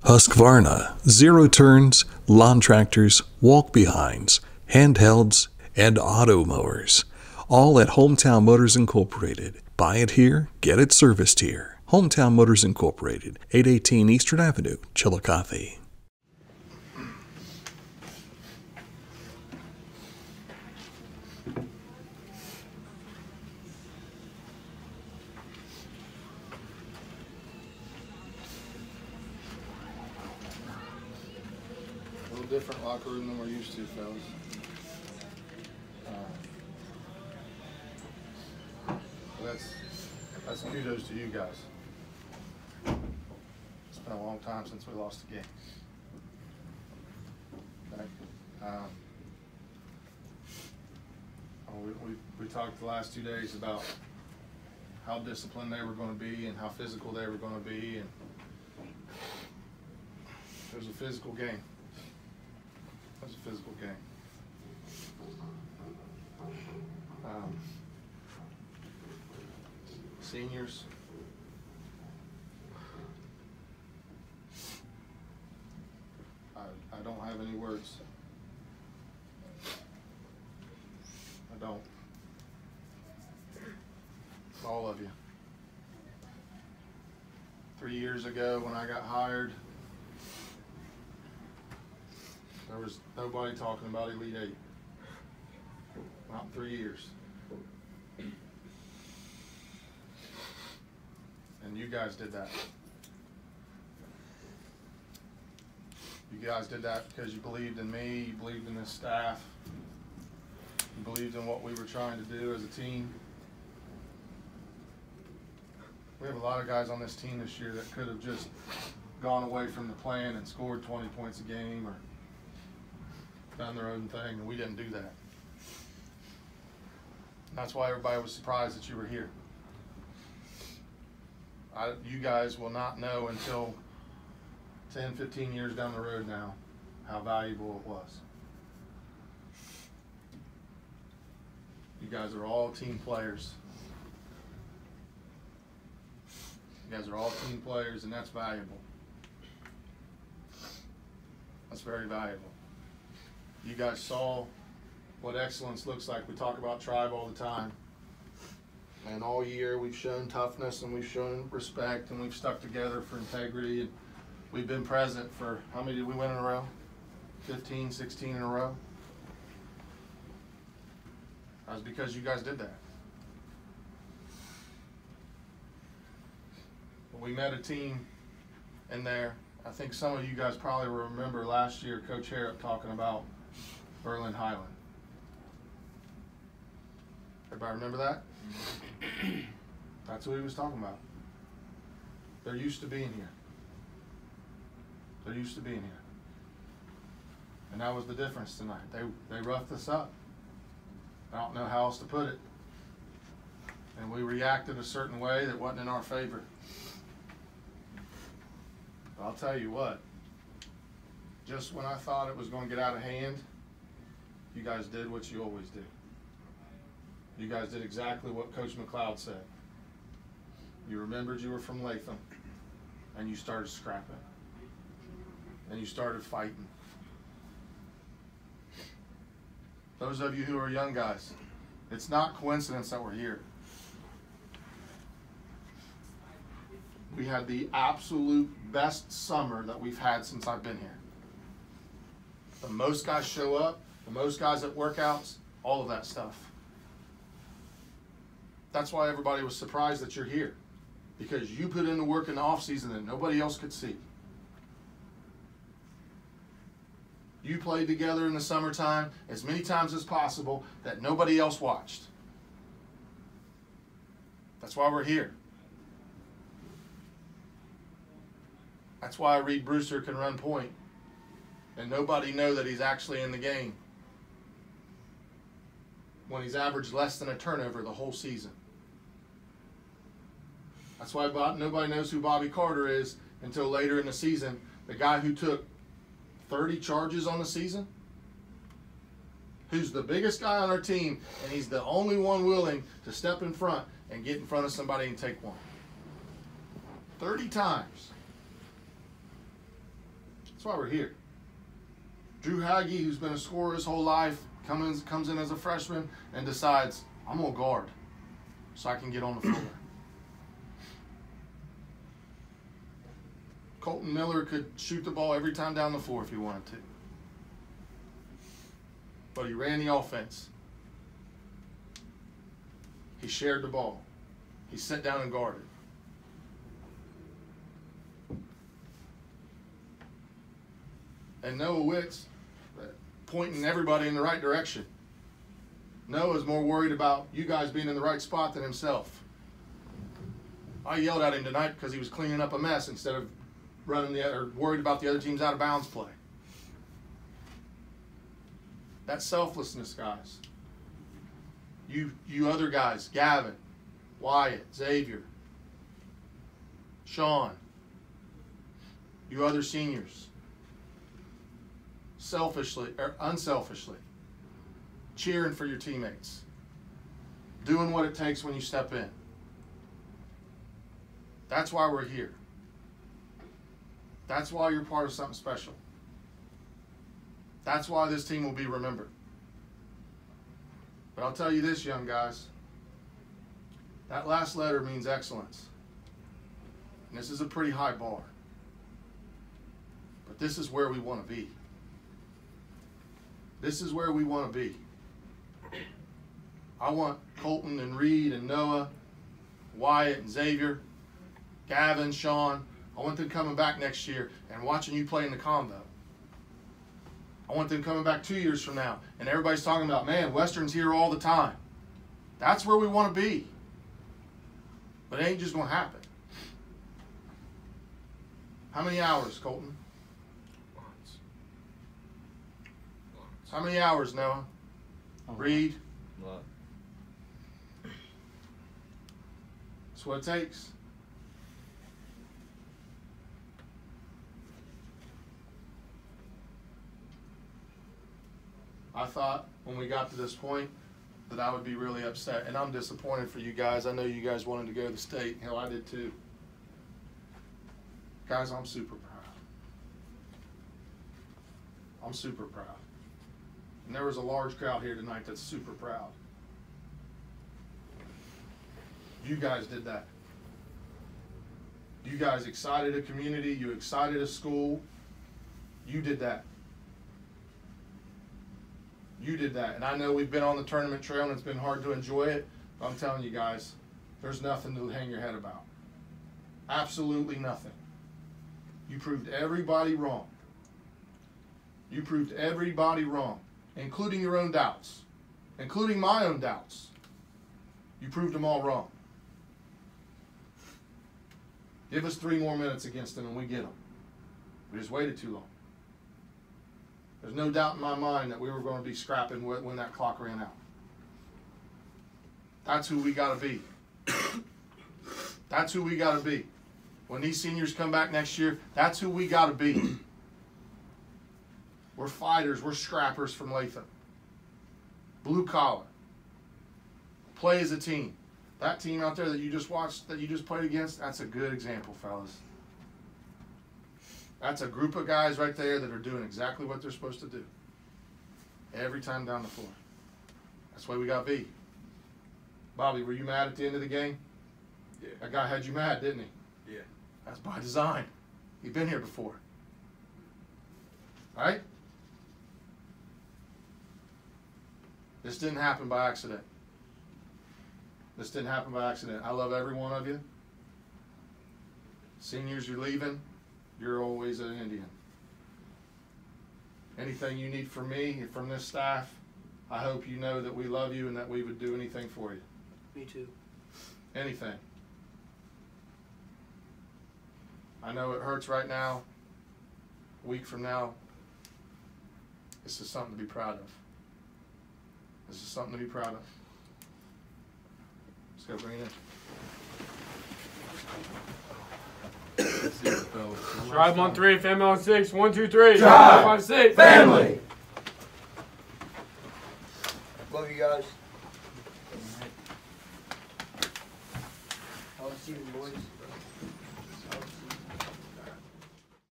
Husqvarna, zero turns, lawn tractors, walk behinds, handhelds, and auto mowers. All at Hometown Motors Incorporated. Buy it here, get it serviced here. Hometown Motors Incorporated, 818 Eastern Avenue, Chillicothe. Different locker room than we're used to, fellas. That's kudos to you guys. It's been a long time since we lost a game. Okay. We talked the last 2 days about how disciplined they were going to be and how physical they were going to be, and it was a physical game. It was a physical game. Seniors, I don't have any words. I don't. All of you. 3 years ago when I got hired, there was nobody talking about Elite Eight. Not in 3 years. And you guys did that. You guys did that because you believed in me, you believed in this staff, you believed in what we were trying to do as a team. We have a lot of guys on this team this year that could have just gone away from the plan and scored 20 points a game or done their own thing, and we didn't do that. And that's why everybody was surprised that you were here. You guys will not know until 10, 15 years down the road now how valuable it was. You guys are all team players. You guys are all team players, and that's valuable. That's very valuable. You guys saw what excellence looks like. We talk about tribe all the time. And all year we've shown toughness and we've shown respect and we've stuck together for integrity. And we've been present for, how many did we win in a row? 15, 16 in a row? That was because you guys did that. But we met a team in there. I think some of you guys probably remember last year Coach Harrop talking about Berlin Hiland. Everybody remember that? That's what he was talking about. They're used to being here. They're used to being here. And that was the difference tonight. They roughed us up. I don't know how else to put it. And we reacted a certain way that wasn't in our favor. But I'll tell you what, just when I thought it was going to get out of hand, you guys did what you always do. You guys did exactly what Coach McLeod said. You remembered you were from Latham, and you started scrapping. And you started fighting. Those of you who are young guys, it's not coincidence that we're here. We had the absolute best summer that we've had since I've been here. The most guys show up, the most guys at workouts, all of that stuff. That's why everybody was surprised that you're here, because you put in the work in the off season that nobody else could see. You played together in the summertime as many times as possible that nobody else watched. That's why we're here. That's why Reed Brewster can run point and nobody know that he's actually in the game when he's averaged less than a turnover the whole season. That's why nobody knows who Bobby Carter is until later in the season. The guy who took 30 charges on the season, who's the biggest guy on our team, and he's the only one willing to step in front and get in front of somebody and take one. 30 times. That's why we're here. Drew Hagee, who's been a scorer his whole life, comes in as a freshman and decides, I'm going to guard so I can get on the floor. Colton Miller could shoot the ball every time down the floor if he wanted to. But he ran the offense. He shared the ball. He sat down and guarded. And Noah Witt's pointing everybody in the right direction. Noah's more worried about you guys being in the right spot than himself. I yelled at him tonight because he was cleaning up a mess instead of worried about the other team's out of bounds play. That's selflessness, guys. You other guys, Gavin, Wyatt, Xavier, Sean, you other seniors, selfishly or unselfishly, cheering for your teammates, doing what it takes when you step in. That's why we're here. That's why you're part of something special. That's why this team will be remembered. But I'll tell you this, young guys. That last letter means excellence. And this is a pretty high bar. But this is where we want to be. This is where we want to be. I want Colton and Reed and Noah, Wyatt and Xavier, Gavin, Sean. I want them coming back next year and watching you play in the combo. I want them coming back 2 years from now and everybody's talking about, man, Western's here all the time. That's where we want to be. But it ain't just going to happen. How many hours, Colton? Lots. How many hours, Noah? Reed? A lot. That's what it takes. I thought when we got to this point that I would be really upset, and I'm disappointed for you guys. I know you guys wanted to go to the state. Hell, I did too. Guys, I'm super proud. I'm super proud. And there was a large crowd here tonight that's super proud. You guys did that. You guys excited a community. You excited a school. You did that. You did that. And I know we've been on the tournament trail and it's been hard to enjoy it. But I'm telling you guys, there's nothing to hang your head about. Absolutely nothing. You proved everybody wrong. You proved everybody wrong, including your own doubts, including my own doubts. You proved them all wrong. Give us 3 more minutes against them and we get them. We just waited too long. There's no doubt in my mind that we were going to be scrapping when that clock ran out. That's who we got to be. That's who we got to be. When these seniors come back next year, that's who we got to be. We're fighters. We're scrappers from Latham. Blue collar. Play as a team. That team out there that you just watched, that you just played against, that's a good example, fellas. That's a group of guys right there that are doing exactly what they're supposed to do. Every time down the floor. That's why we got B. Bobby, were you mad at the end of the game? Yeah. That guy had you mad, didn't he? Yeah. That's by design. He'd been here before. Right? This didn't happen by accident. This didn't happen by accident. I love every one of you. Seniors, you're leaving. You're always an Indian. Anything you need from me, from this staff, I hope you know that we love you and that we would do anything for you. Me too. Anything. I know it hurts right now. A week from now, this is something to be proud of. This is something to be proud of. Let's go bring it in. Tribe on 3, family on 6. 1, 2, 3. Tribe. 5, 6. Family. Love you guys. I'll see you boys.